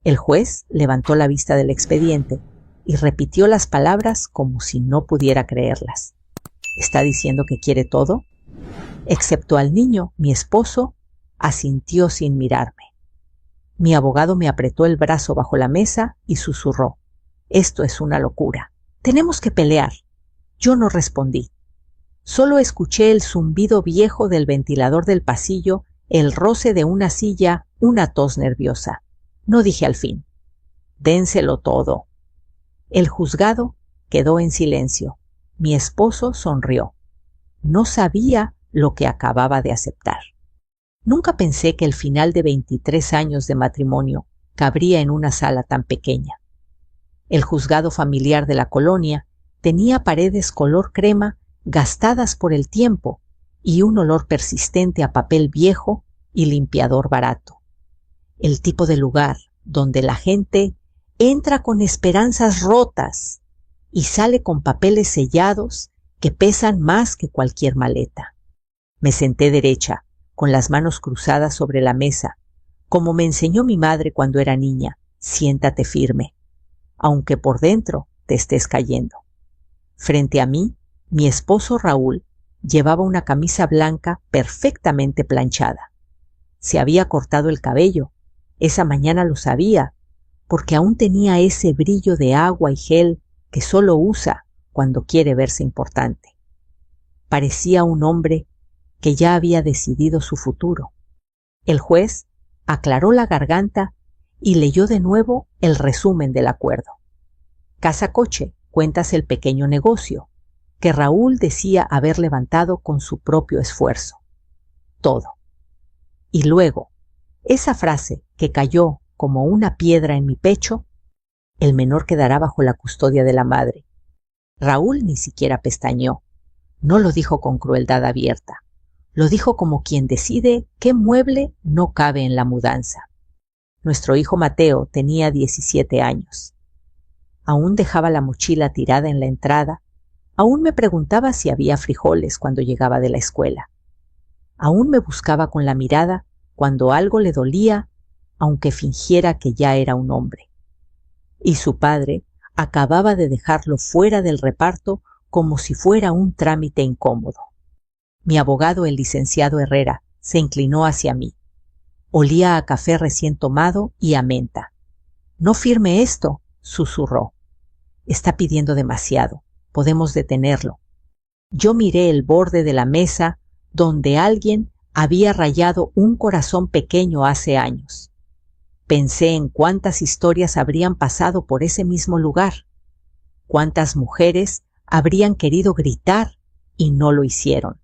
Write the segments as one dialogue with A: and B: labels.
A: El juez levantó la vista del expediente y repitió las palabras como si no pudiera creerlas. ¿Está diciendo que quiere todo? Excepto al niño, mi esposo asintió sin mirarme. Mi abogado me apretó el brazo bajo la mesa y susurró: «Esto es una locura. Tenemos que pelear». Yo no respondí. Solo escuché el zumbido viejo del ventilador del pasillo, el roce de una silla, una tos nerviosa. No dije al fin: «Dénselo todo». El juzgado quedó en silencio. Mi esposo sonrió. No sabía lo que acababa de aceptar. Nunca pensé que el final de 23 años de matrimonio cabría en una sala tan pequeña. El juzgado familiar de la colonia tenía paredes color crema gastadas por el tiempo y un olor persistente a papel viejo y limpiador barato. El tipo de lugar donde la gente entra con esperanzas rotas y sale con papeles sellados que pesan más que cualquier maleta. Me senté derecha, con las manos cruzadas sobre la mesa, como me enseñó mi madre cuando era niña: siéntate firme, aunque por dentro te estés cayendo. Frente a mí, mi esposo Raúl llevaba una camisa blanca perfectamente planchada. Se había cortado el cabello. Esa mañana lo sabía, porque aún tenía ese brillo de agua y gel que solo usa cuando quiere verse importante. Parecía un hombre que ya había decidido su futuro. El juez aclaró la garganta y leyó de nuevo el resumen del acuerdo. Casa-coche, cuentas el pequeño negocio, que Raúl decía haber levantado con su propio esfuerzo. Todo. Y luego, esa frase que cayó como una piedra en mi pecho: el menor quedará bajo la custodia de la madre. Raúl ni siquiera pestañeó. No lo dijo con crueldad abierta. Lo dijo como quien decide qué mueble no cabe en la mudanza. Nuestro hijo Mateo tenía 17 años. Aún dejaba la mochila tirada en la entrada. Aún me preguntaba si había frijoles cuando llegaba de la escuela. Aún me buscaba con la mirada cuando algo le dolía, aunque fingiera que ya era un hombre. Y su padre acababa de dejarlo fuera del reparto como si fuera un trámite incómodo. Mi abogado, el licenciado Herrera, se inclinó hacia mí. Olía a café recién tomado y a menta. «No firme esto», susurró. «Está pidiendo demasiado. Podemos detenerlo». Yo miré el borde de la mesa donde alguien había rayado un corazón pequeño hace años. Pensé en cuántas historias habrían pasado por ese mismo lugar. Cuántas mujeres habrían querido gritar y no lo hicieron.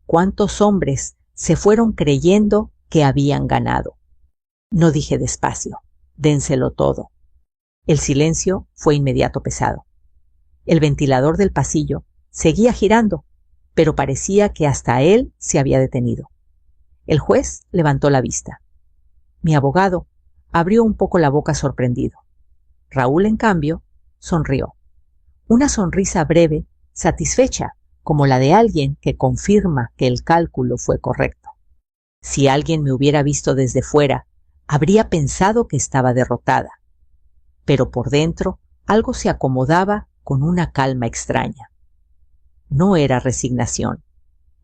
A: Cuántos hombres se fueron creyendo que habían ganado. No dije despacio: «Dénselo todo». El silencio fue inmediato pesado. El ventilador del pasillo seguía girando, pero parecía que hasta él se había detenido. El juez levantó la vista. Mi abogado abrió un poco la boca sorprendido. Raúl, en cambio, sonrió. Una sonrisa breve, satisfecha, como la de alguien que confirma que el cálculo fue correcto. Si alguien me hubiera visto desde fuera, habría pensado que estaba derrotada. Pero por dentro algo se acomodaba con una calma extraña. No era resignación,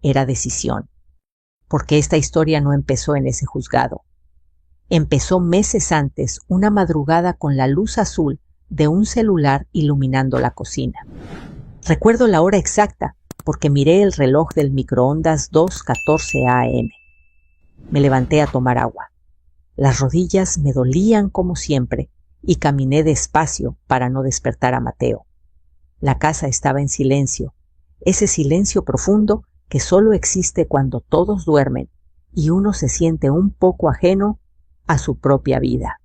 A: era decisión. Porque esta historia no empezó en ese juzgado. Empezó meses antes, una madrugada con la luz azul de un celular iluminando la cocina. Recuerdo la hora exacta porque miré el reloj del microondas 2:14 AM. Me levanté a tomar agua. Las rodillas me dolían como siempre y caminé despacio para no despertar a Mateo. La casa estaba en silencio, ese silencio profundo que solo existe cuando todos duermen y uno se siente un poco ajeno a su propia vida.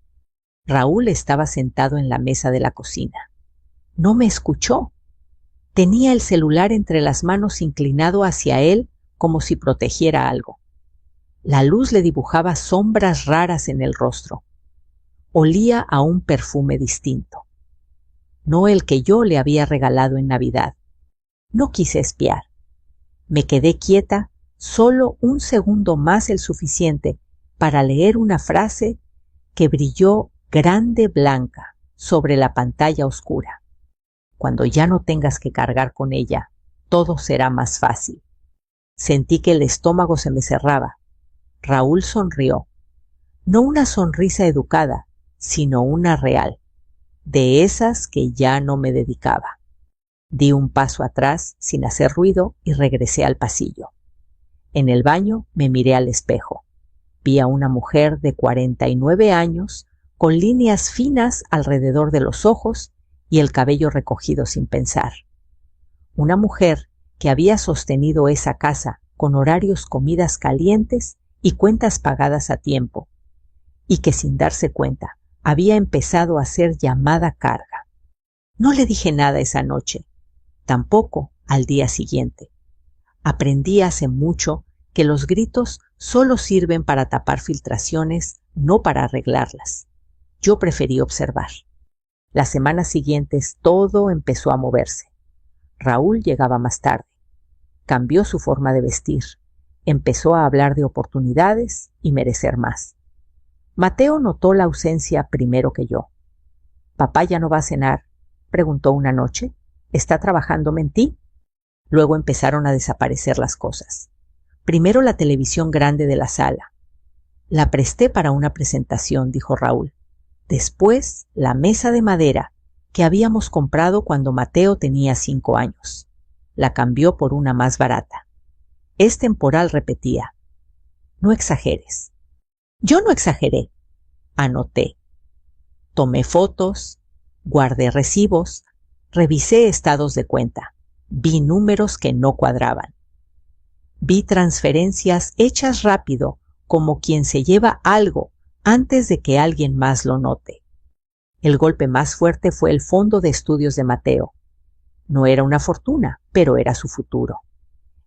A: Raúl estaba sentado en la mesa de la cocina. No me escuchó. Tenía el celular entre las manos inclinado hacia él como si protegiera algo. La luz le dibujaba sombras raras en el rostro. Olía a un perfume distinto. No el que yo le había regalado en Navidad. No quise espiar. Me quedé quieta, solo un segundo más el suficiente para leer una frase que brilló grande blanca, sobre la pantalla oscura. Cuando ya no tengas que cargar con ella, todo será más fácil. Sentí que el estómago se me cerraba. Raúl sonrió. No una sonrisa educada, sino una real, de esas que ya no me dedicaba. Di un paso atrás sin hacer ruido y regresé al pasillo. En el baño me miré al espejo. Vi a una mujer de 49 años con líneas finas alrededor de los ojos y el cabello recogido sin pensar. Una mujer que había sostenido esa casa con horarios, comidas calientes y cuentas pagadas a tiempo, y que sin darse cuenta había empezado a ser llamada carga. No le dije nada esa noche, tampoco al día siguiente. Aprendí hace mucho que los gritos solo sirven para tapar filtraciones, no para arreglarlas. Yo preferí observar. Las semanas siguientes todo empezó a moverse. Raúl llegaba más tarde. Cambió su forma de vestir. Empezó a hablar de oportunidades y merecer más. Mateo notó la ausencia primero que yo. «¿Papá ya no va a cenar?», preguntó una noche. «¿Está trabajándome en ti?». Luego empezaron a desaparecer las cosas. Primero la televisión grande de la sala. «La presté para una presentación», dijo Raúl. Después la mesa de madera que habíamos comprado cuando Mateo tenía 5 años. La cambió por una más barata. Es temporal, repetía. «No exageres». Yo no exageré. Anoté. Tomé fotos, guardé recibos, revisé estados de cuenta. Vi números que no cuadraban. Vi transferencias hechas rápido, como quien se lleva algo antes de que alguien más lo note. El golpe más fuerte fue el fondo de estudios de Mateo. No era una fortuna, pero era su futuro.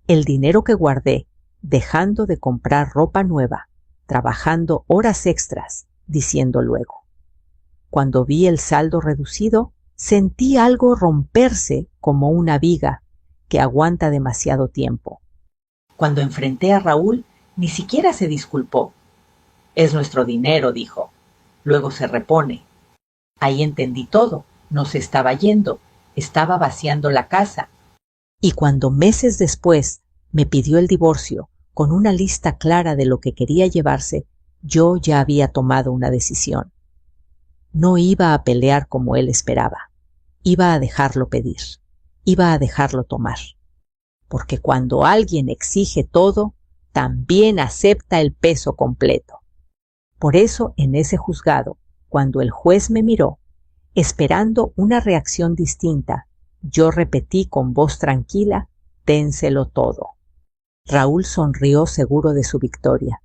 A: El dinero que guardé, dejando de comprar ropa nueva, trabajando horas extras, diciendo luego. Cuando vi el saldo reducido, sentí algo romperse como una viga que aguanta demasiado tiempo. Cuando enfrenté a Raúl, ni siquiera se disculpó. «Es nuestro dinero», dijo. «Luego se repone». Ahí entendí todo. No se estaba yendo, estaba vaciando la casa. Y cuando meses después me pidió el divorcio, con una lista clara de lo que quería llevarse, yo ya había tomado una decisión. No iba a pelear como él esperaba. Iba a dejarlo pedir. Iba a dejarlo tomar. Porque cuando alguien exige todo, también acepta el peso completo. Por eso, en ese juzgado, cuando el juez me miró, esperando una reacción distinta, yo repetí con voz tranquila: «Dénselo todo». Raúl sonrió seguro de su victoria.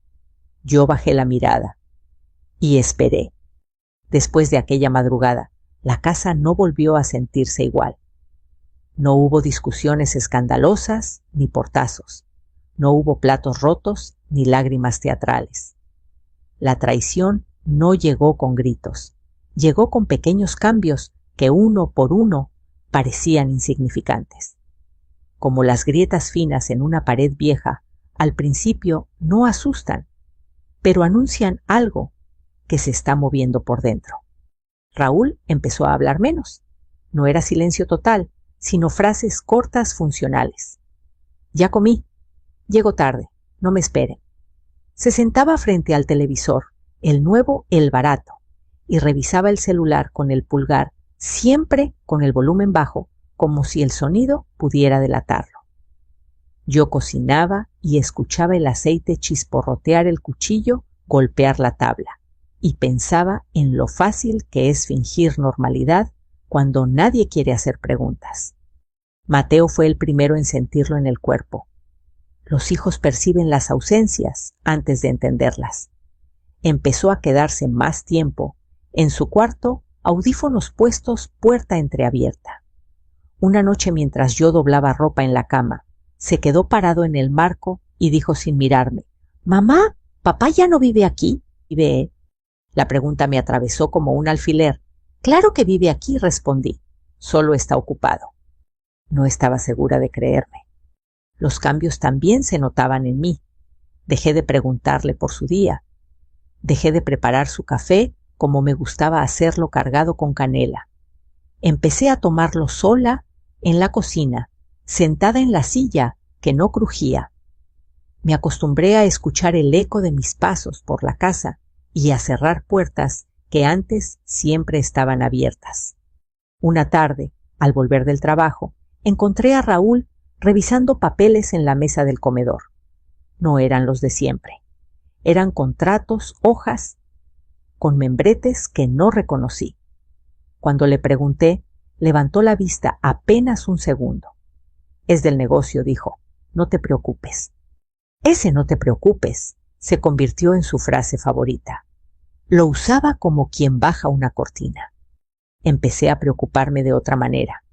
A: Yo bajé la mirada y esperé. Después de aquella madrugada, la casa no volvió a sentirse igual. No hubo discusiones escandalosas ni portazos. No hubo platos rotos ni lágrimas teatrales. La traición no llegó con gritos. Llegó con pequeños cambios que uno por uno parecían insignificantes. Como las grietas finas en una pared vieja, al principio no asustan, pero anuncian algo que se está moviendo por dentro. Raúl empezó a hablar menos. No era silencio total, sino frases cortas funcionales. «Ya comí. Llego tarde. No me esperen». Se sentaba frente al televisor, el nuevo, el barato, y revisaba el celular con el pulgar, siempre con el volumen bajo, como si el sonido pudiera delatarlo. Yo cocinaba y escuchaba el aceite chisporrotear el cuchillo, golpear la tabla, y pensaba en lo fácil que es fingir normalidad cuando nadie quiere hacer preguntas. Mateo fue el primero en sentirlo en el cuerpo. Los hijos perciben las ausencias antes de entenderlas. Empezó a quedarse más tiempo en su cuarto, audífonos puestos, puerta entreabierta. Una noche, mientras yo doblaba ropa en la cama, se quedó parado en el marco y dijo sin mirarme: «Mamá, ¿papá ya no vive aquí?». «¿Vive?». La pregunta me atravesó como un alfiler. «Claro que vive aquí», respondí. «Solo está ocupado». No estaba segura de creerme. Los cambios también se notaban en mí. Dejé de preguntarle por su día. Dejé de preparar su café como me gustaba hacerlo cargado con canela. Empecé a tomarlo sola en la cocina, sentada en la silla que no crujía. Me acostumbré a escuchar el eco de mis pasos por la casa y a cerrar puertas que antes siempre estaban abiertas. Una tarde, al volver del trabajo, encontré a Raúl revisando papeles en la mesa del comedor. No eran los de siempre. Eran contratos, hojas, con membretes que no reconocí. Cuando le pregunté, levantó la vista apenas un segundo. Es del negocio, dijo. No te preocupes. Ese no te preocupes se convirtió en su frase favorita. Lo usaba como quien baja una cortina. Empecé a preocuparme de otra manera.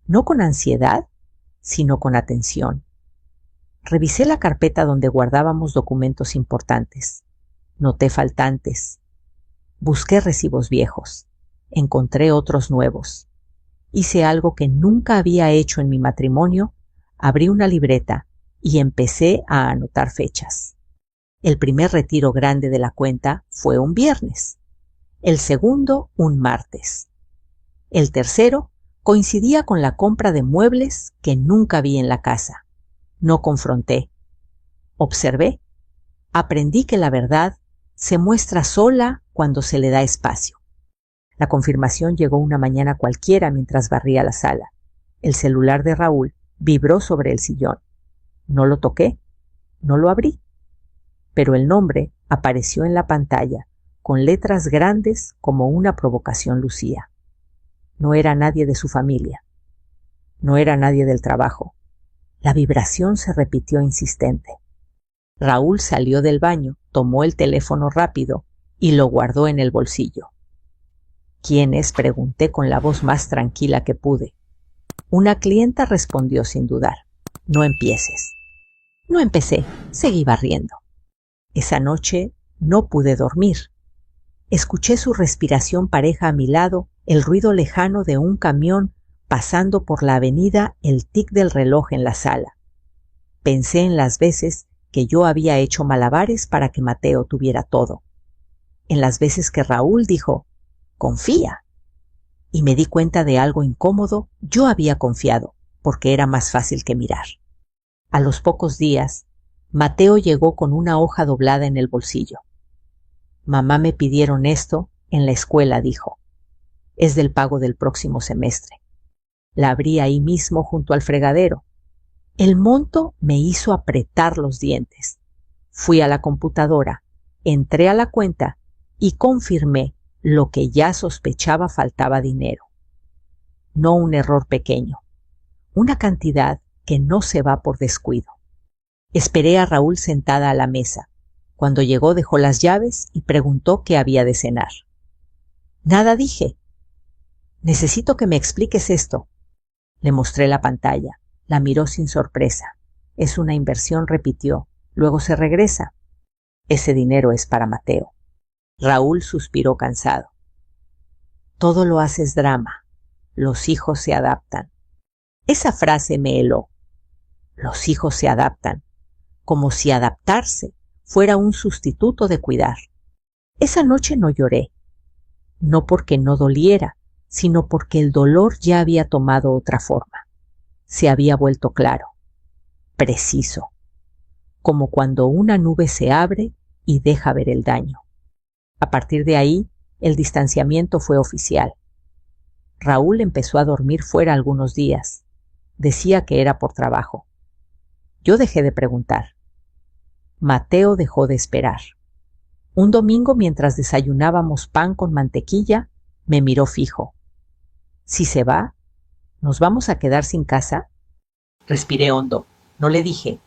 A: No con ansiedad, sino con atención. Revisé la carpeta donde guardábamos documentos importantes. Noté faltantes. Busqué recibos viejos. Encontré otros nuevos. Hice algo que nunca había hecho en mi matrimonio. Abrí una libreta y empecé a anotar fechas. El primer retiro grande de la cuenta fue un viernes. El segundo, un martes. El tercero coincidía con la compra de muebles que nunca vi en la casa. No confronté. Observé. Aprendí que la verdad se muestra sola cuando se le da espacio. La confirmación llegó una mañana cualquiera mientras barría la sala. El celular de Raúl vibró sobre el sillón. No lo toqué, no lo abrí. Pero el nombre apareció en la pantalla, con letras grandes como una provocación lucía. No era nadie de su familia. No era nadie del trabajo. La vibración se repitió insistente. Raúl salió del baño, tomó el teléfono rápido y lo guardó en el bolsillo. ¿Quién es?, pregunté con la voz más tranquila que pude. Una clienta respondió sin dudar. No empieces. No empecé, seguí barriendo. Esa noche no pude dormir. Escuché su respiración pareja a mi lado, el ruido lejano de un camión pasando por la avenida, el tic del reloj en la sala. Pensé en las veces que yo había hecho malabares para que Mateo tuviera todo. En las veces que Raúl dijo, confía. Y me di cuenta de algo incómodo. Yo había confiado, porque era más fácil que mirar. A los pocos días, Mateo llegó con una hoja doblada en el bolsillo. Mamá me pidieron esto en la escuela, dijo. Es del pago del próximo semestre. La abrí ahí mismo junto al fregadero. El monto me hizo apretar los dientes. Fui a la computadora, entré a la cuenta y confirmé lo que ya sospechaba: faltaba dinero. No un error pequeño, una cantidad que no se va por descuido. Esperé a Raúl sentada a la mesa. Cuando llegó dejó las llaves y preguntó qué había de cenar. Nada, dije. Necesito que me expliques esto. Le mostré la pantalla. La miró sin sorpresa. Es una inversión, repitió. Luego se regresa. Ese dinero es para Mateo. Raúl suspiró cansado. Todo lo haces drama. Los hijos se adaptan. Esa frase me heló. Los hijos se adaptan. Como si adaptarse fuera un sustituto de cuidar. Esa noche no lloré. No porque no doliera, sino porque el dolor ya había tomado otra forma. Se había vuelto claro, preciso, como cuando una nube se abre y deja ver el daño. A partir de ahí, el distanciamiento fue oficial. Raúl empezó a dormir fuera algunos días. Decía que era por trabajo. Yo dejé de preguntar. Mateo dejó de esperar. Un domingo, mientras desayunábamos pan con mantequilla, me miró fijo. Si se va, ¿nos vamos a quedar sin casa? Respiré hondo. No le dije.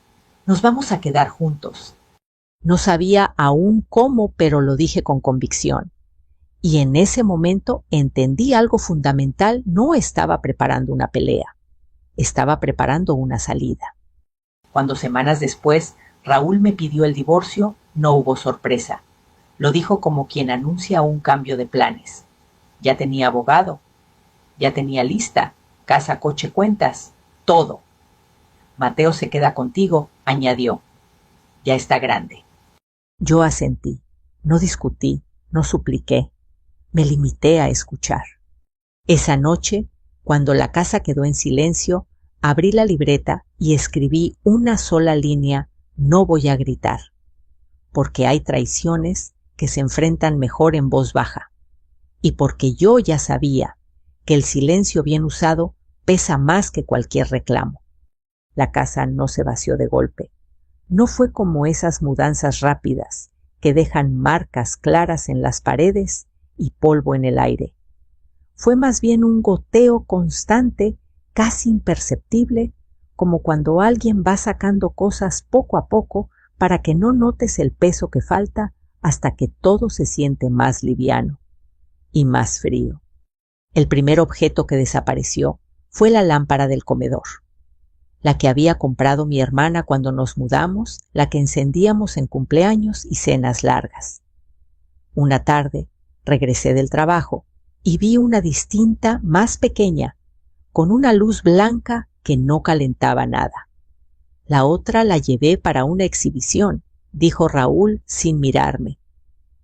A: Nos vamos a quedar juntos. No sabía aún cómo, pero lo dije con convicción. Y en ese momento entendí algo fundamental. No estaba preparando una pelea. Estaba preparando una salida. Cuando semanas después Raúl me pidió el divorcio, no hubo sorpresa. Lo dijo como quien anuncia un cambio de planes. Ya tenía abogado. Ya tenía lista, casa, coche, cuentas, todo. Mateo se queda contigo, añadió. Ya está grande. Yo asentí. No discutí, no supliqué. Me limité a escuchar. Esa noche, cuando la casa quedó en silencio, abrí la libreta y escribí una sola línea: no voy a gritar, porque hay traiciones que se enfrentan mejor en voz baja, y porque yo ya sabía que el silencio bien usado pesa más que cualquier reclamo. La casa no se vació de golpe. No fue como esas mudanzas rápidas que dejan marcas claras en las paredes y polvo en el aire. Fue más bien un goteo constante, casi imperceptible, como cuando alguien va sacando cosas poco a poco para que no notes el peso que falta hasta que todo se siente más liviano y más frío. El primer objeto que desapareció fue la lámpara del comedor, la que había comprado mi hermana cuando nos mudamos, la que encendíamos en cumpleaños y cenas largas. Una tarde regresé del trabajo y vi una distinta, más pequeña, con una luz blanca que no calentaba nada. La otra la llevé para una exhibición, dijo Raúl sin mirarme.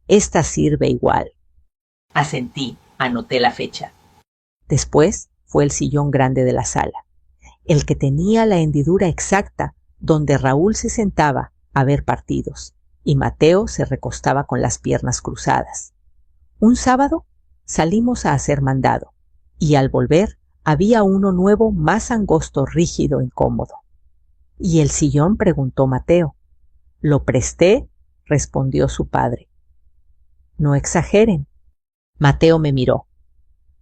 A: Esta sirve igual. Asentí, anoté la fecha. Después fue el sillón grande de la sala, el que tenía la hendidura exacta donde Raúl se sentaba a ver partidos y Mateo se recostaba con las piernas cruzadas. Un sábado salimos a hacer mandado y al volver había uno nuevo, más angosto, rígido, incómodo. ¿Y el sillón?, preguntó Mateo. Lo presté, respondió su padre. No exageren. Mateo me miró.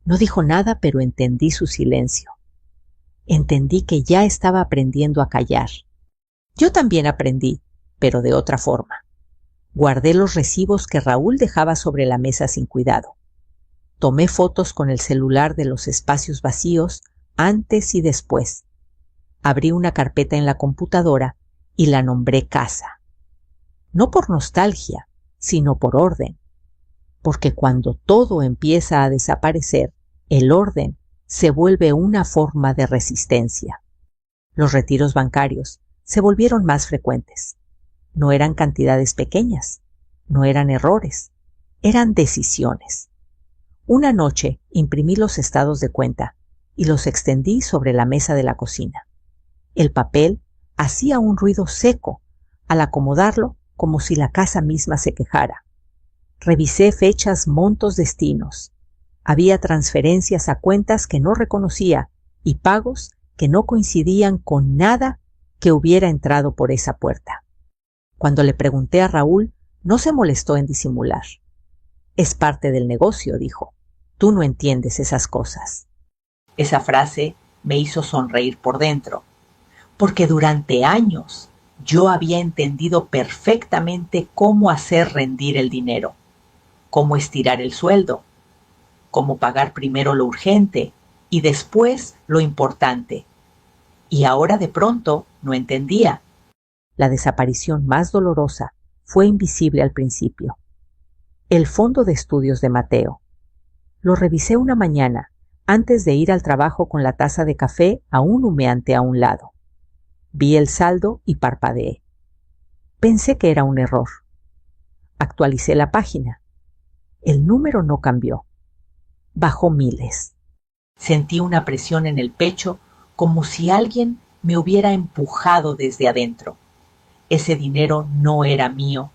A: No dijo nada, pero entendí su silencio. Entendí que ya estaba aprendiendo a callar. Yo también aprendí, pero de otra forma. Guardé los recibos que Raúl dejaba sobre la mesa sin cuidado. Tomé fotos con el celular de los espacios vacíos antes y después. Abrí una carpeta en la computadora y la nombré casa. No por nostalgia, sino por orden. Porque cuando todo empieza a desaparecer, el orden se vuelve una forma de resistencia. Los retiros bancarios se volvieron más frecuentes. No eran cantidades pequeñas, no eran errores, eran decisiones. Una noche imprimí los estados de cuenta y los extendí sobre la mesa de la cocina. El papel hacía un ruido seco al acomodarlo, como si la casa misma se quejara. Revisé fechas, montos, destinos. Había transferencias a cuentas que no reconocía y pagos que no coincidían con nada que hubiera entrado por esa puerta. Cuando le pregunté a Raúl, no se molestó en disimular. Es parte del negocio, dijo. Tú no entiendes esas cosas. Esa frase me hizo sonreír por dentro, porque durante años yo había entendido perfectamente cómo hacer rendir el dinero, cómo estirar el sueldo, cómo pagar primero lo urgente y después lo importante. Y ahora de pronto no entendía. La desaparición más dolorosa fue invisible al principio. El fondo de estudios de Mateo. Lo revisé una mañana antes de ir al trabajo con la taza de café aún humeante a un lado. Vi el saldo y parpadeé. Pensé que era un error. Actualicé la página. El número no cambió. Bajó miles. Sentí una presión en el pecho, como si alguien me hubiera empujado desde adentro. Ese dinero no era mío,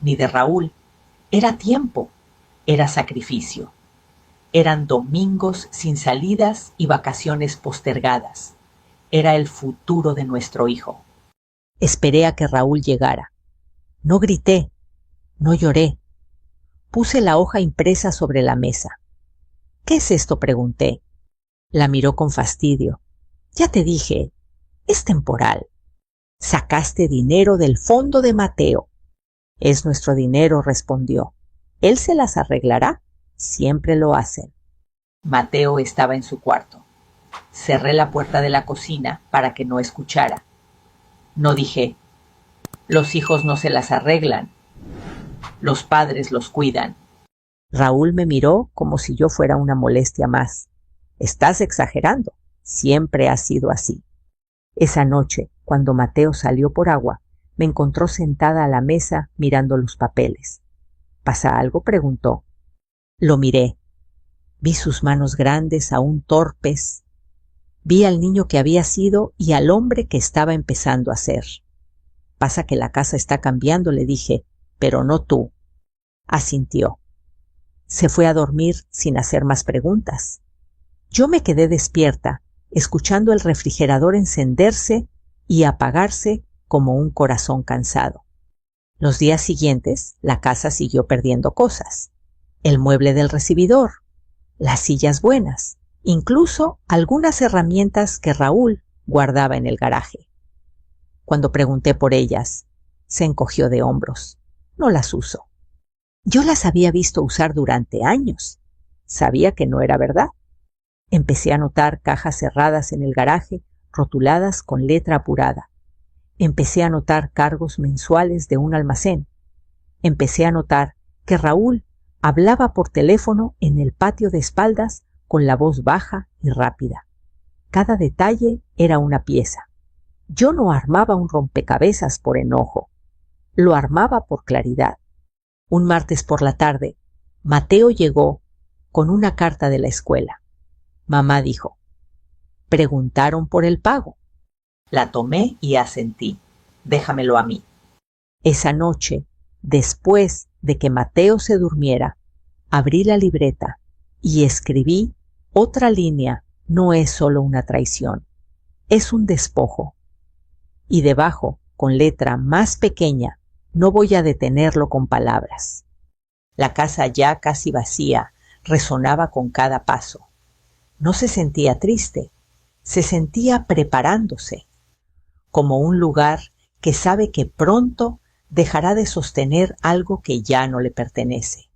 A: ni de Raúl. Era tiempo, era sacrificio. Eran domingos sin salidas y vacaciones postergadas. Era el futuro de nuestro hijo. Esperé a que Raúl llegara. No grité, no lloré. Puse la hoja impresa sobre la mesa. ¿Qué es esto?, pregunté. La miró con fastidio. Ya te dije, es temporal. Sacaste dinero del fondo de Mateo. Es nuestro dinero, respondió. Él se las arreglará. Siempre lo hacen. Mateo estaba en su cuarto. Cerré la puerta de la cocina para que no escuchara. No dije, los hijos no se las arreglan. Los padres los cuidan. Raúl me miró como si yo fuera una molestia más. Estás exagerando. Siempre ha sido así. Esa noche, cuando Mateo salió por agua, me encontró sentada a la mesa mirando los papeles. ¿Pasa algo?, preguntó. Lo miré. Vi sus manos grandes, aún torpes. Vi al niño que había sido y al hombre que estaba empezando a ser. Pasa que la casa está cambiando, le dije, pero no tú. Asintió. Se fue a dormir sin hacer más preguntas. Yo me quedé despierta, escuchando el refrigerador encenderse y apagarse como un corazón cansado. Los días siguientes, la casa siguió perdiendo cosas. El mueble del recibidor, las sillas buenas, incluso algunas herramientas que Raúl guardaba en el garaje. Cuando pregunté por ellas, se encogió de hombros. No las uso. Yo las había visto usar durante años. Sabía que no era verdad. Empecé a notar cajas cerradas en el garaje, rotuladas con letra apurada. Empecé a notar cargos mensuales de un almacén. Empecé a notar que Raúl hablaba por teléfono en el patio de espaldas con la voz baja y rápida. Cada detalle era una pieza. Yo no armaba un rompecabezas por enojo. Lo armaba por claridad. Un martes por la tarde, Mateo llegó con una carta de la escuela. Mamá dijo, «Preguntaron por el pago». La tomé y asentí. «Déjamelo a mí». Esa noche, después de que Mateo se durmiera, abrí la libreta y escribí otra línea. No es solo una traición, es un despojo. Y debajo, con letra más pequeña, no voy a detenerlo con palabras. La casa ya casi vacía resonaba con cada paso. No se sentía triste, se sentía preparándose, como un lugar que sabe que pronto dejará de sostener algo que ya no le pertenece.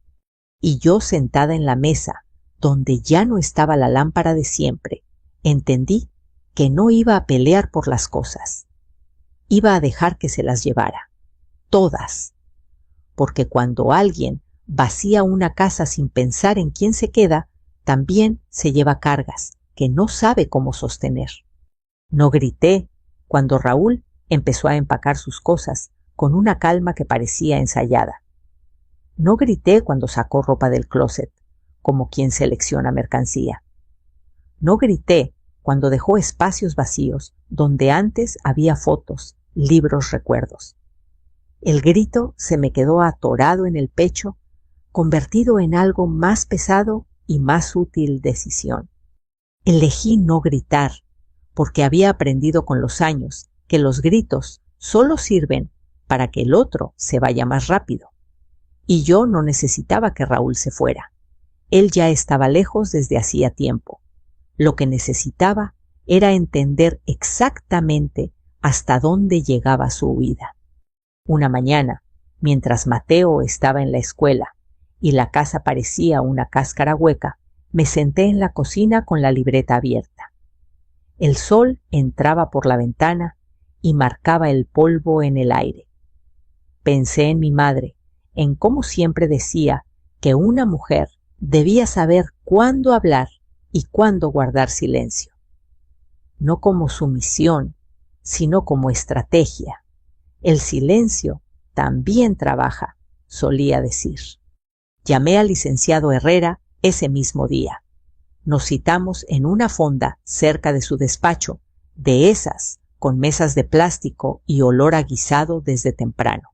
A: Y yo sentada en la mesa, donde ya no estaba la lámpara de siempre, entendí que no iba a pelear por las cosas. Iba a dejar que se las llevara. Todas. Porque cuando alguien vacía una casa sin pensar en quién se queda, también se lleva cargas que no sabe cómo sostener. No grité cuando Raúl empezó a empacar sus cosas con una calma que parecía ensayada. No grité cuando sacó ropa del closet, como quien selecciona mercancía. No grité cuando dejó espacios vacíos donde antes había fotos, libros, recuerdos. El grito se me quedó atorado en el pecho, convertido en algo más pesado y más útil decisión. Elegí no gritar, porque había aprendido con los años que los gritos solo sirven para que el otro se vaya más rápido. Y yo no necesitaba que Raúl se fuera. Él ya estaba lejos desde hacía tiempo. Lo que necesitaba era entender exactamente hasta dónde llegaba su huida. Una mañana, mientras Mateo estaba en la escuela y la casa parecía una cáscara hueca, me senté en la cocina con la libreta abierta. El sol entraba por la ventana y marcaba el polvo en el aire. Pensé en mi madre, en cómo siempre decía que una mujer debía saber cuándo hablar y cuándo guardar silencio. No como sumisión, sino como estrategia. El silencio también trabaja, solía decir. Llamé al licenciado Herrera ese mismo día. Nos citamos en una fonda cerca de su despacho, de esas con mesas de plástico y olor a guisado desde temprano.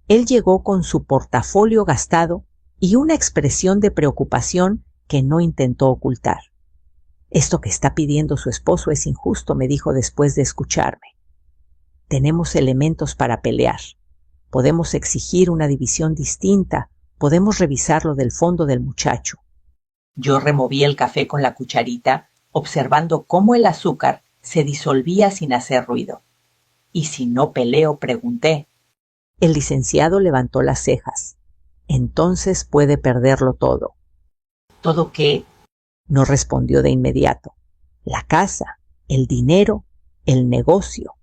A: Él llegó con su portafolio gastado y una expresión de preocupación que no intentó ocultar. «Esto que está pidiendo su esposo es injusto», me dijo después de escucharme. «Tenemos elementos para pelear. Podemos exigir una división distinta, podemos revisar lo del fondo del muchacho». Yo removí el café con la cucharita, observando cómo el azúcar se disolvía sin hacer ruido. «¿Y si no peleo?», pregunté. El licenciado levantó las cejas. «Entonces puede perderlo todo». «¿Todo qué?», no respondió de inmediato. «La casa, el dinero, el negocio».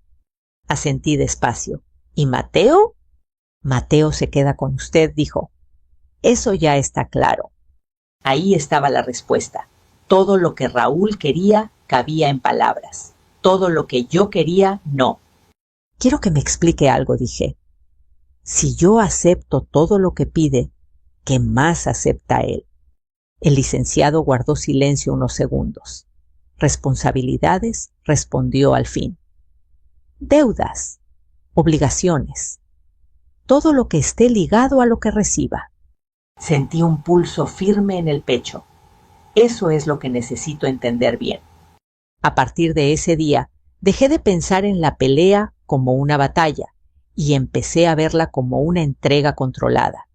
A: Asentí despacio. «¿Y Mateo?». «Mateo se queda con usted», dijo. «Eso ya está claro». Ahí estaba la respuesta. Todo lo que Raúl quería cabía en palabras. Todo lo que yo quería, no. «Quiero que me explique algo», dije. «Si yo acepto todo lo que pide, ¿qué más acepta él?». El licenciado guardó silencio unos segundos. Responsabilidades, respondió al fin. Deudas, obligaciones, todo lo que esté ligado a lo que reciba. Sentí un pulso firme en el pecho. Eso es lo que necesito entender bien. A partir de ese día, dejé de pensar en la pelea como una batalla y empecé a verla como una entrega controlada.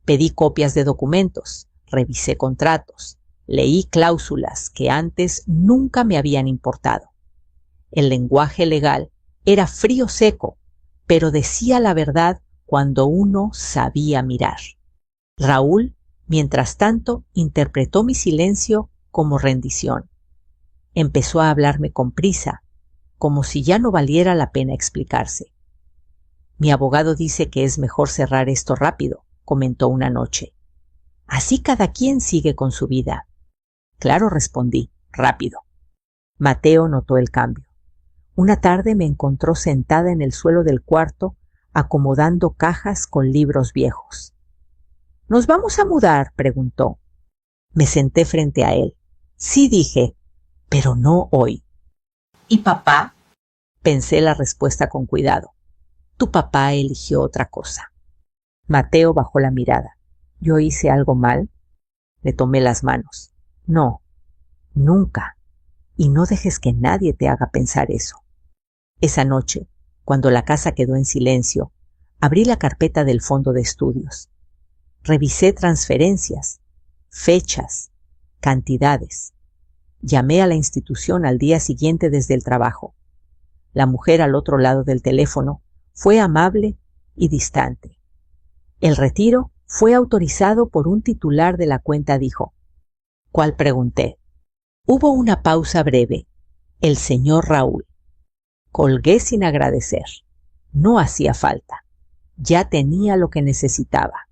A: Pedí copias de documentos, revisé contratos, leí cláusulas que antes nunca me habían importado. El lenguaje legal era frío seco, pero decía la verdad cuando uno sabía mirar. Raúl, mientras tanto, interpretó mi silencio como rendición. Empezó a hablarme con prisa, como si ya no valiera la pena explicarse. Mi abogado dice que es mejor cerrar esto rápido, comentó una noche. Así cada quien sigue con su vida. Claro, respondí, rápido. Mateo notó el cambio. Una tarde me encontró sentada en el suelo del cuarto, acomodando cajas con libros viejos. ¿Nos vamos a mudar?, preguntó. Me senté frente a él. Sí, dije, pero no hoy. ¿Y papá? Pensé la respuesta con cuidado. Tu papá eligió otra cosa. Mateo bajó la mirada. ¿Yo hice algo mal? Le tomé las manos. No, nunca. Y no dejes que nadie te haga pensar eso. Esa noche, cuando la casa quedó en silencio, abrí la carpeta del fondo de estudios. Revisé transferencias, fechas, cantidades. Llamé a la institución al día siguiente desde el trabajo. La mujer al otro lado del teléfono fue amable y distante. El retiro fue autorizado por un titular de la cuenta, dijo. ¿Cuál?, pregunté. Hubo una pausa breve. El señor Raúl. Colgué sin agradecer. No hacía falta. Ya tenía lo que necesitaba.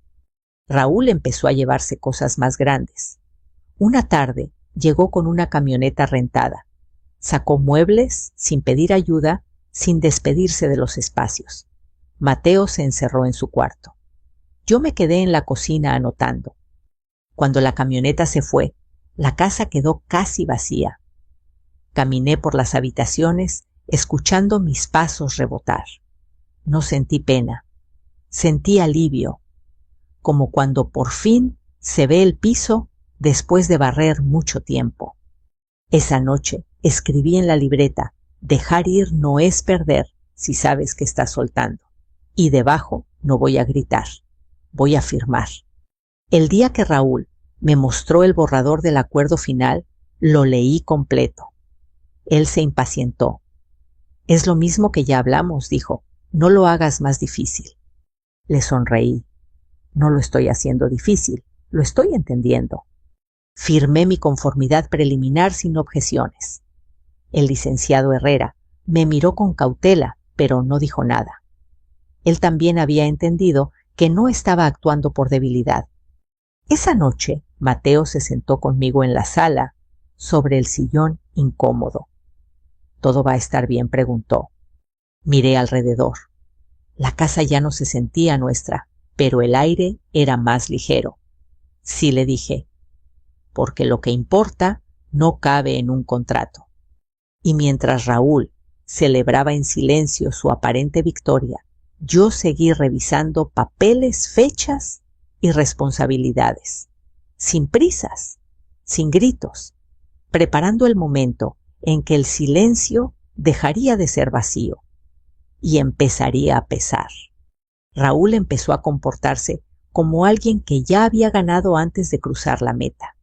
A: Raúl empezó a llevarse cosas más grandes. Una tarde llegó con una camioneta rentada. Sacó muebles sin pedir ayuda, sin despedirse de los espacios. Mateo se encerró en su cuarto. Yo me quedé en la cocina anotando. Cuando la camioneta se fue, la casa quedó casi vacía. Caminé por las habitaciones, escuchando mis pasos rebotar. No sentí pena. Sentí alivio, como cuando por fin se ve el piso después de barrer mucho tiempo. Esa noche escribí en la libreta: dejar ir no es perder si sabes que estás soltando. Y debajo no voy a gritar, voy a firmar. El día que Raúl me mostró el borrador del acuerdo final, lo leí completo. Él se impacientó. Es lo mismo que ya hablamos, dijo. No lo hagas más difícil. Le sonreí. No lo estoy haciendo difícil, lo estoy entendiendo. Firmé mi conformidad preliminar sin objeciones. El licenciado Herrera me miró con cautela, pero no dijo nada. Él también había entendido que no estaba actuando por debilidad. Esa noche, Mateo se sentó conmigo en la sala, sobre el sillón incómodo. ¿Todo va a estar bien?, preguntó. Miré alrededor. La casa ya no se sentía nuestra, pero el aire era más ligero. Sí, le dije, porque lo que importa no cabe en un contrato. Y mientras Raúl celebraba en silencio su aparente victoria, yo seguí revisando papeles, fechas y responsabilidades, sin prisas, sin gritos, preparando el momento en que el silencio dejaría de ser vacío y empezaría a pesar. Raúl empezó a comportarse como alguien que ya había ganado antes de cruzar la meta.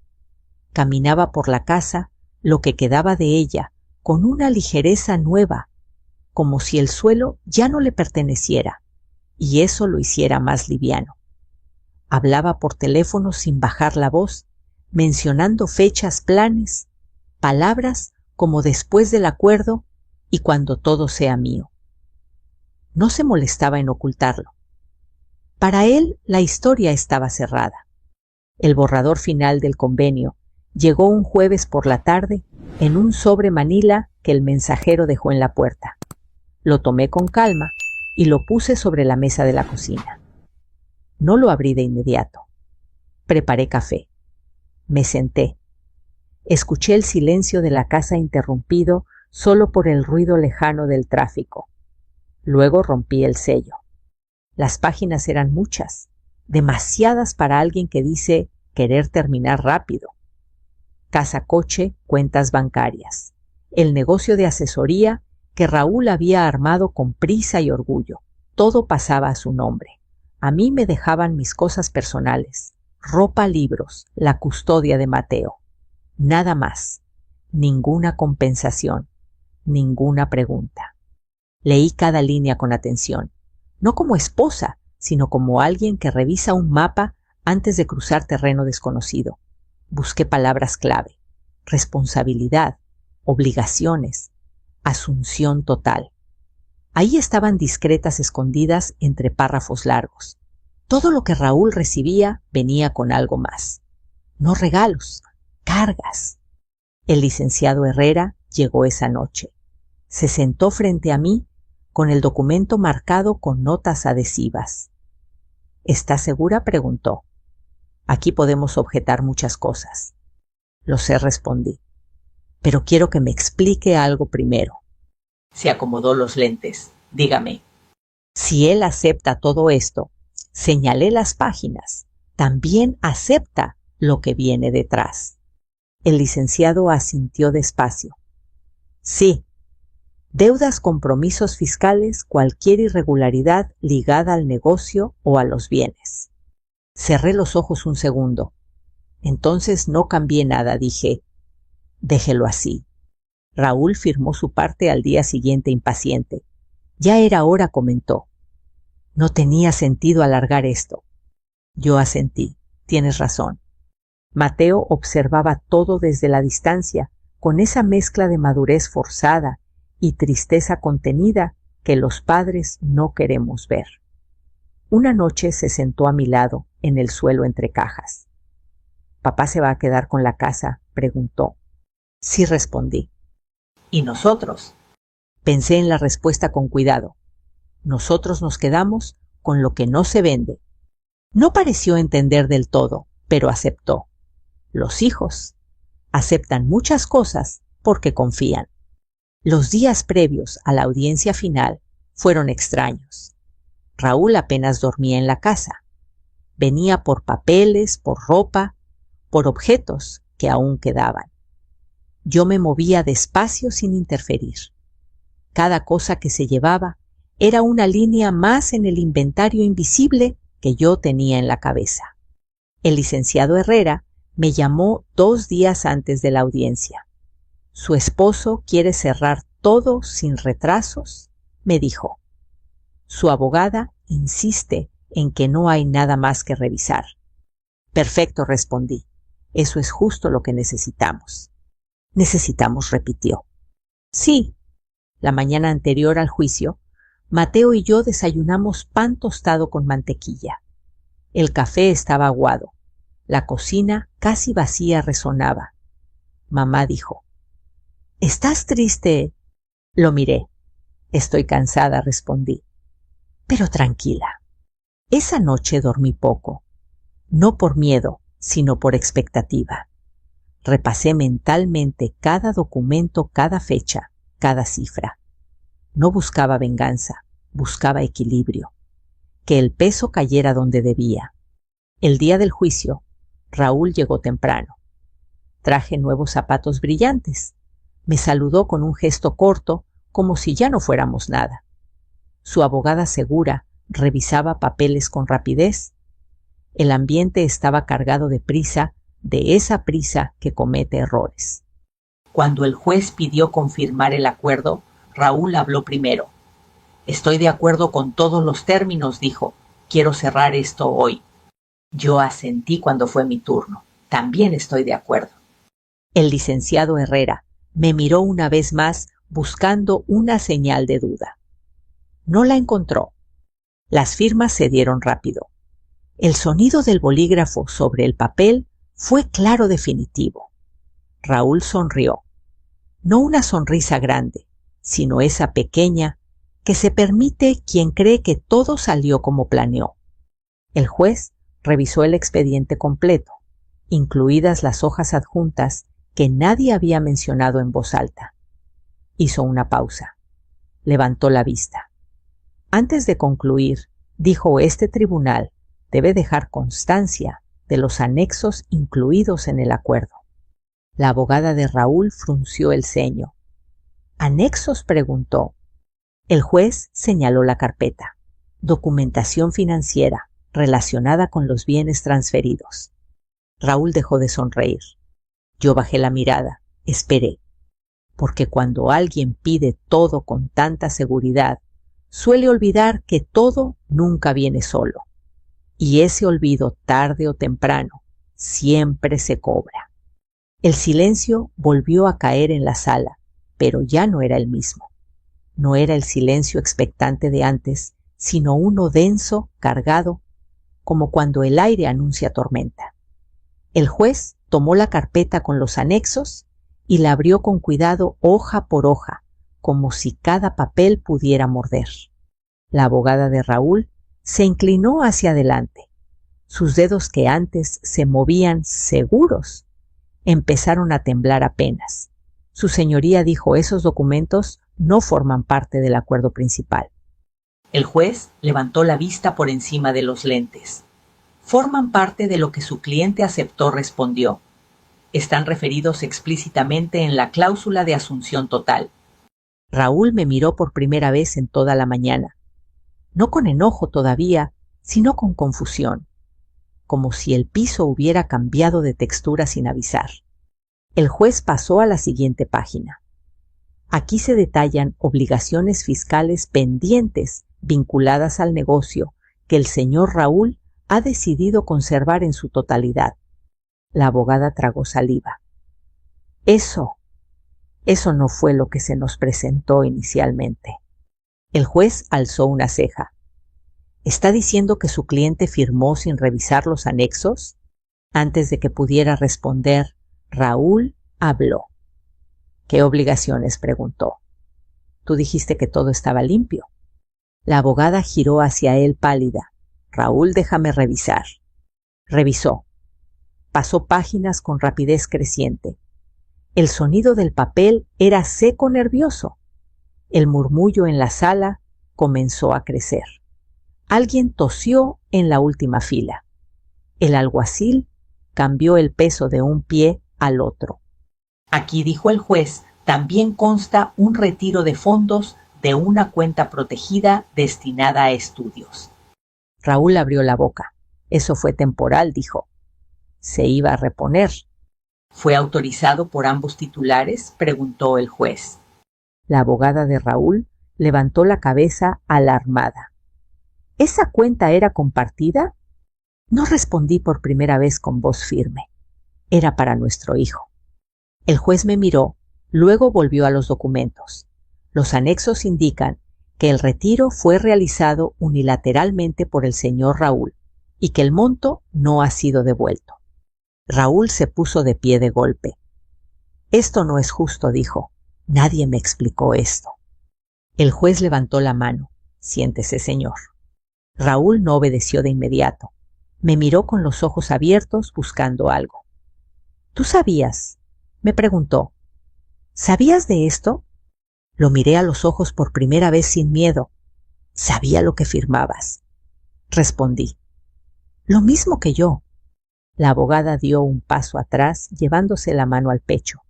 A: Caminaba por la casa, lo que quedaba de ella, con una ligereza nueva, como si el suelo ya no le perteneciera, y eso lo hiciera más liviano. Hablaba por teléfono sin bajar la voz, mencionando fechas, planes, palabras como después del acuerdo y cuando todo sea mío. No se molestaba en ocultarlo. Para él la historia estaba cerrada. El borrador final del convenio llegó un jueves por la tarde en un sobre manila que el mensajero dejó en la puerta. Lo tomé con calma y lo puse sobre la mesa de la cocina. No lo abrí de inmediato. Preparé café. Me senté. Escuché el silencio de la casa interrumpido solo por el ruido lejano del tráfico. Luego rompí el sello. Las páginas eran muchas, demasiadas para alguien que dice querer terminar rápido. Casa-coche, cuentas bancarias. El negocio de asesoría que Raúl había armado con prisa y orgullo. Todo pasaba a su nombre. A mí me dejaban mis cosas personales, ropa, libros, la custodia de Mateo. Nada más. Ninguna compensación. Ninguna pregunta. Leí cada línea con atención, no como esposa, sino como alguien que revisa un mapa antes de cruzar terreno desconocido. Busqué palabras clave: responsabilidad, obligaciones, asunción total. Ahí estaban discretas escondidas entre párrafos largos. Todo lo que Raúl recibía venía con algo más. No regalos, cargas. El licenciado Herrera llegó esa noche. Se sentó frente a mí con el documento marcado con notas adhesivas. ¿Estás segura?, preguntó. Aquí podemos objetar muchas cosas. Lo sé, respondí. Pero quiero que me explique algo primero. Se acomodó los lentes. Dígame. Si él acepta todo esto, señalé las páginas, también acepta lo que viene detrás. El licenciado asintió despacio. Sí. Deudas, compromisos fiscales, cualquier irregularidad ligada al negocio o a los bienes. Cerré los ojos un segundo. Entonces no cambié nada, dije. Déjelo así. Raúl firmó su parte al día siguiente impaciente. Ya era hora, comentó. No tenía sentido alargar esto. Yo asentí. Tienes razón. Mateo observaba todo desde la distancia, con esa mezcla de madurez forzada y tristeza contenida que los padres no queremos ver. Una noche se sentó a mi lado, en el suelo entre cajas. ¿Papá se va a quedar con la casa?, preguntó. Sí, respondí. ¿Y nosotros? Pensé en la respuesta con cuidado. Nosotros nos quedamos con lo que no se vende. No pareció entender del todo, pero aceptó. Los hijos aceptan muchas cosas porque confían. Los días previos a la audiencia final fueron extraños. Raúl apenas dormía en la casa. Venía por papeles, por ropa, por objetos que aún quedaban. Yo me movía despacio sin interferir. Cada cosa que se llevaba era una línea más en el inventario invisible que yo tenía en la cabeza. El licenciado Herrera me llamó 2 días antes de la audiencia. Su esposo quiere cerrar todo sin retrasos, me dijo. Su abogada insiste en que no hay nada más que revisar. Perfecto, respondí. Eso es justo lo que necesitamos. Necesitamos, repitió. Sí. La mañana anterior al juicio, Mateo y yo desayunamos pan tostado con mantequilla. El café estaba aguado. La cocina casi vacía resonaba. Mamá dijo: ¿Estás triste? Lo miré. Estoy cansada, respondí. Pero tranquila. Esa noche dormí poco. No por miedo, sino por expectativa. Repasé mentalmente cada documento, cada fecha, cada cifra. No buscaba venganza, buscaba equilibrio. Que el peso cayera donde debía. El día del juicio, Raúl llegó temprano. Traje nuevos zapatos brillantes. Me saludó con un gesto corto, como si ya no fuéramos nada. Su abogada segura revisaba papeles con rapidez. El ambiente estaba cargado de prisa, de esa prisa que comete errores. Cuando el juez pidió confirmar el acuerdo, Raúl habló primero. Estoy de acuerdo con todos los términos, dijo. Quiero cerrar esto hoy. Yo asentí cuando fue mi turno. También estoy de acuerdo. El licenciado Herrera me miró una vez más buscando una señal de duda. No la encontró. Las firmas se dieron rápido. El sonido del bolígrafo sobre el papel fue claro, definitivo. Raúl sonrió. No una sonrisa grande, sino esa pequeña que se permite quien cree que todo salió como planeó. El juez revisó el expediente completo. incluidas las hojas adjuntas que nadie había mencionado en voz alta. Hizo una pausa. Levantó la vista. Antes de concluir, dijo: este tribunal debe dejar constancia de los anexos incluidos en el acuerdo. La abogada de Raúl frunció el ceño. ¿Anexos?, preguntó. El juez señaló la carpeta. Documentación financiera relacionada con los bienes transferidos. Raúl dejó de sonreír. Yo bajé la mirada, esperé, porque cuando alguien pide todo con tanta seguridad, suele olvidar que todo nunca viene solo, y ese olvido, tarde o temprano, siempre se cobra. El silencio volvió a caer en la sala, pero ya no era el mismo. No era el silencio expectante de antes, sino uno denso, cargado, como cuando el aire anuncia tormenta. El juez tomó la carpeta con los anexos y la abrió con cuidado hoja por hoja, como si cada papel pudiera morder. La abogada de Raúl se inclinó hacia adelante. Sus dedos, que antes se movían seguros, empezaron a temblar apenas. Su señoría dijo: esos documentos no forman parte del acuerdo principal. El juez levantó la vista por encima de los lentes. Forman parte de lo que su cliente aceptó, respondió. Están referidos explícitamente en la cláusula de asunción total. Raúl me miró por primera vez en toda la mañana. No con enojo todavía, sino con confusión, como si el piso hubiera cambiado de textura sin avisar. El juez pasó a la siguiente página. Aquí se detallan obligaciones fiscales pendientes vinculadas al negocio que el señor Raúl ha decidido conservar en su totalidad. La abogada tragó saliva. Eso no fue lo que se nos presentó inicialmente. El juez alzó una ceja. ¿Está diciendo que su cliente firmó sin revisar los anexos? Antes de que pudiera responder, Raúl habló. ¿Qué obligaciones?, preguntó. Tú dijiste que todo estaba limpio. La abogada giró hacia él pálida. Raúl, déjame revisar. Revisó. Pasó páginas con rapidez creciente. El sonido del papel era seco, nervioso. El murmullo en la sala comenzó a crecer. Alguien tosió en la última fila. El alguacil cambió el peso de un pie al otro. Aquí, dijo el juez, también consta un retiro de fondos de una cuenta protegida destinada a estudios. Raúl abrió la boca. Eso fue temporal, dijo. Se iba a reponer. ¿Fue autorizado por ambos titulares?, preguntó el juez. La abogada de Raúl levantó la cabeza alarmada. ¿Esa cuenta era compartida? No respondí por primera vez con voz firme. Era para nuestro hijo. El juez me miró, luego volvió a los documentos. Los anexos indican que el retiro fue realizado unilateralmente por el señor Raúl y que el monto no ha sido devuelto. Raúl se puso de pie de golpe. Esto no es justo, dijo. Nadie me explicó esto. El juez levantó la mano. Siéntese, señor. Raúl no obedeció de inmediato. Me miró con los ojos abiertos buscando algo. ¿Tú sabías?, me preguntó. ¿Sabías de esto? Lo miré a los ojos por primera vez sin miedo. Sabía lo que firmabas. Respondí. Lo mismo que yo. La abogada dio un paso atrás, llevándose la mano al pecho.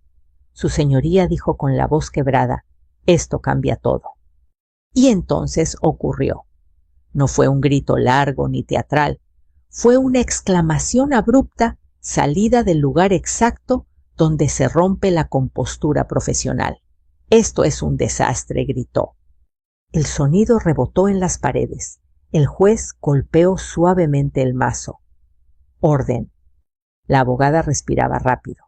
A: Su señoría dijo con la voz quebrada: esto cambia todo. Y entonces ocurrió. No fue un grito largo ni teatral. Fue una exclamación abrupta, salida del lugar exacto donde se rompe la compostura profesional. Esto es un desastre, gritó. El sonido rebotó en las paredes. El juez golpeó suavemente el mazo. Orden. La abogada respiraba rápido.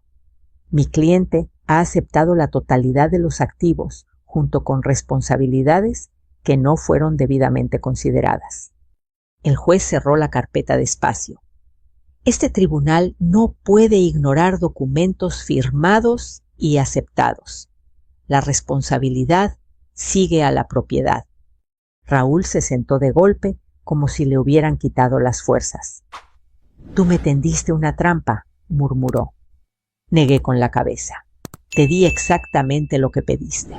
A: Mi cliente ha aceptado la totalidad de los activos, junto con responsabilidades que no fueron debidamente consideradas. El juez cerró la carpeta despacio. Este tribunal no puede ignorar documentos firmados y aceptados. La responsabilidad sigue a la propiedad. Raúl se sentó de golpe, como si le hubieran quitado las fuerzas. Tú me tendiste una trampa, murmuró. Negué con la cabeza. Te di exactamente lo que pediste.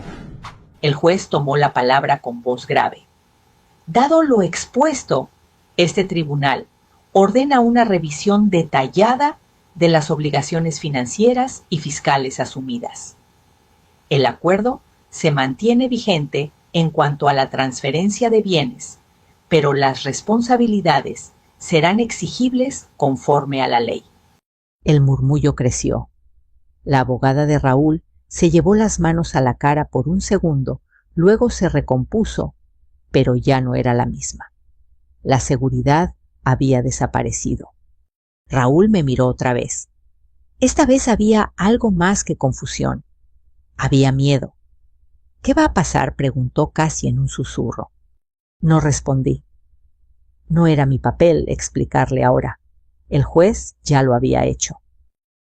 A: El juez tomó la palabra con voz grave. Dado lo expuesto, este tribunal ordena una revisión detallada de las obligaciones financieras y fiscales asumidas. El acuerdo se mantiene vigente en cuanto a la transferencia de bienes, pero las responsabilidades serán exigibles conforme a la ley. El murmullo creció. La abogada de Raúl se llevó las manos a la cara por un segundo, luego se recompuso, pero ya no era la misma. La seguridad había desaparecido. Raúl me miró otra vez. Esta vez había algo más que confusión. Había miedo. ¿Qué va a pasar?, preguntó casi en un susurro. No respondí. No era mi papel explicarle ahora. El juez ya lo había hecho.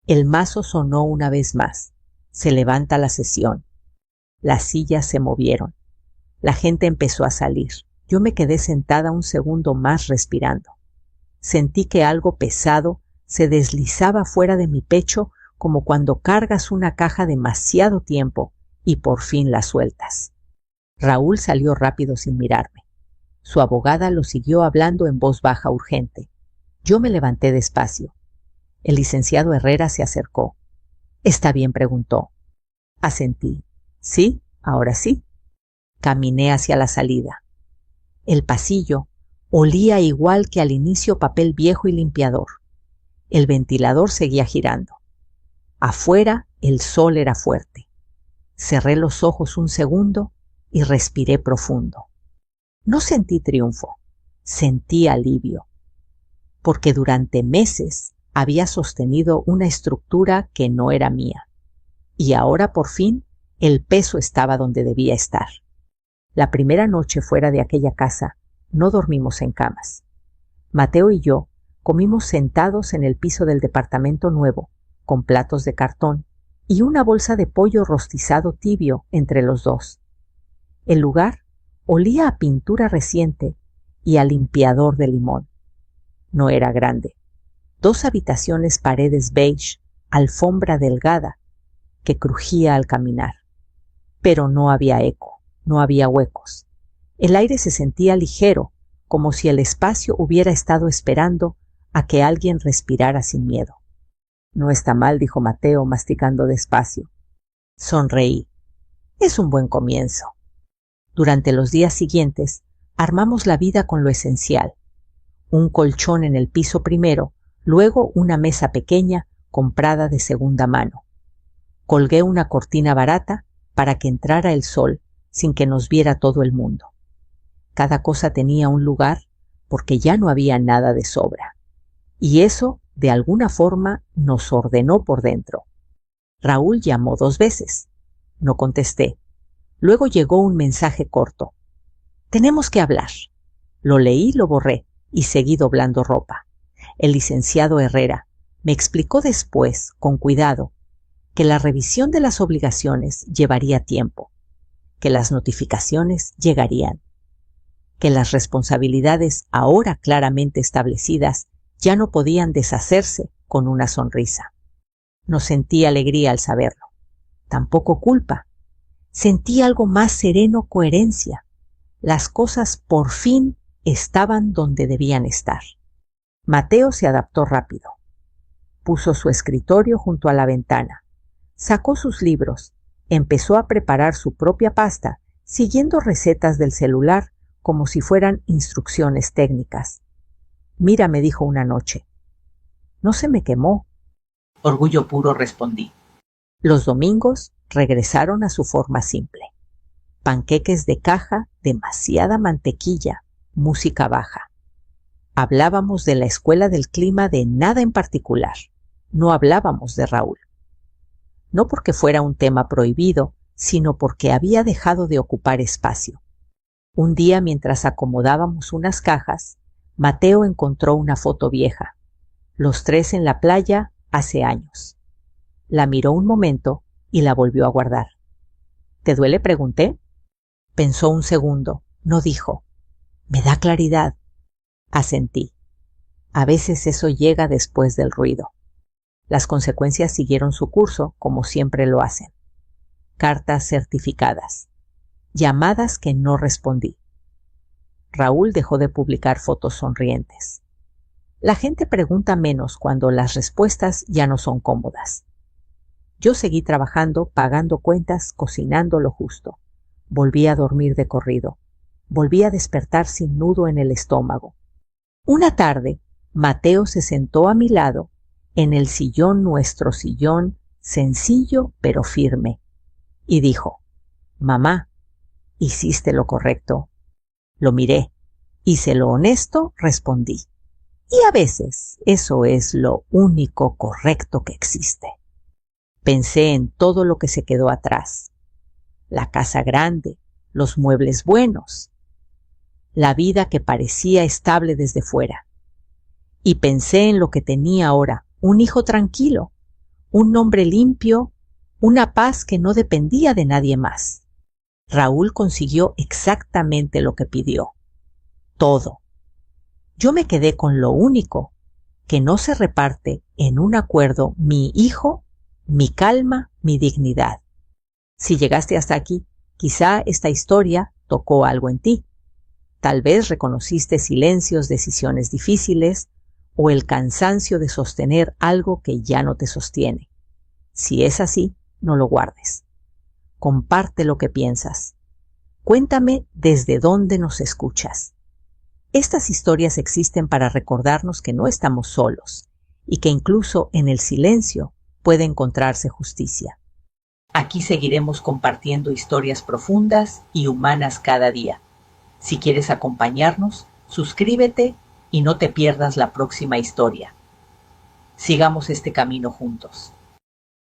A: El mazo sonó una vez más. Se levanta la sesión. Las sillas se movieron. La gente empezó a salir. Yo me quedé sentada un segundo más respirando. Sentí que algo pesado se deslizaba fuera de mi pecho, como cuando cargas una caja demasiado tiempo y por fin la sueltas. Raúl salió rápido sin mirarme. Su abogada lo siguió hablando en voz baja urgente. Yo me levanté despacio. El licenciado Herrera se acercó. ¿Está bien?, preguntó. Asentí. Sí, ahora sí. Caminé hacia la salida. El pasillo olía igual que al inicio papel viejo y limpiador. El ventilador seguía girando. Afuera el sol era fuerte. Cerré los ojos un segundo y respiré profundo. No sentí triunfo, sentí alivio, porque durante meses había sostenido una estructura que no era mía, y ahora por fin el peso estaba donde debía estar. La primera noche fuera de aquella casa no dormimos en camas. Mateo y yo comimos sentados en el piso del departamento nuevo, con platos de cartón y una bolsa de pollo rostizado tibio entre los dos. El lugar olía a pintura reciente y a limpiador de limón. No era grande. 2 habitaciones, paredes beige, alfombra delgada que crujía al caminar. Pero no había eco, no había huecos. El aire se sentía ligero, como si el espacio hubiera estado esperando a que alguien respirara sin miedo. No está mal, dijo Mateo, masticando despacio. Sonreí. Es un buen comienzo. Durante los días siguientes, armamos la vida con lo esencial. Un colchón en el piso primero, luego una mesa pequeña comprada de segunda mano. Colgué una cortina barata para que entrara el sol sin que nos viera todo el mundo. Cada cosa tenía un lugar porque ya no había nada de sobra. Y eso, de alguna forma, nos ordenó por dentro. Raúl llamó 2 veces. No contesté. Luego llegó un mensaje corto. Tenemos que hablar. Lo leí, lo borré y seguí doblando ropa. El licenciado Herrera me explicó después, con cuidado, que la revisión de las obligaciones llevaría tiempo, que las notificaciones llegarían, que las responsabilidades ahora claramente establecidas ya no podían deshacerse con una sonrisa. No sentí alegría al saberlo, tampoco culpa. Sentí algo más sereno, coherencia. Las cosas por fin estaban donde debían estar. Mateo se adaptó rápido. Puso su escritorio junto a la ventana. Sacó sus libros. Empezó a preparar su propia pasta, siguiendo recetas del celular como si fueran instrucciones técnicas. Mira, me dijo una noche. No se me quemó. Orgullo puro, respondí. Los domingos regresaron a su forma simple. Panqueques de caja, demasiada mantequilla, música baja. Hablábamos de la escuela del clima, de nada en particular. No hablábamos de Raúl. No porque fuera un tema prohibido, sino porque había dejado de ocupar espacio. Un día, mientras acomodábamos unas cajas, Mateo encontró una foto vieja. Los 3 en la playa hace años. La miró un momento y la volvió a guardar. ¿Te duele?, pregunté. Pensó un segundo. No dijo. Me da claridad. Asentí. A veces eso llega después del ruido. Las consecuencias siguieron su curso, como siempre lo hacen. Cartas certificadas. Llamadas que no respondí. Raúl dejó de publicar fotos sonrientes. La gente pregunta menos cuando las respuestas ya no son cómodas. Yo seguí trabajando, pagando cuentas, cocinando lo justo. Volví a dormir de corrido. Volví a despertar sin nudo en el estómago. Una tarde, Mateo se sentó a mi lado, en el sillón, nuestro sillón, sencillo pero firme, y dijo: «Mamá, hiciste lo correcto». Lo miré, hice lo honesto, respondí. Y a veces eso es lo único correcto que existe. Pensé en todo lo que se quedó atrás. La casa grande, los muebles buenos, la vida que parecía estable desde fuera. Y pensé en lo que tenía ahora, un hijo tranquilo, un nombre limpio, una paz que no dependía de nadie más. Raúl consiguió exactamente lo que pidió. Todo. Yo me quedé con lo único, que no se reparte en un acuerdo: mi hijo, mi calma, mi dignidad. Si llegaste hasta aquí, quizá esta historia tocó algo en ti. Tal vez reconociste silencios, decisiones difíciles o el cansancio de sostener algo que ya no te sostiene. Si es así, no lo guardes. Comparte lo que piensas. Cuéntame desde dónde nos escuchas. Estas historias existen para recordarnos que no estamos solos y que incluso en el silencio puede encontrarse justicia. Aquí seguiremos compartiendo historias profundas y humanas cada día. Si quieres acompañarnos, suscríbete y no te pierdas la próxima historia. Sigamos este camino juntos.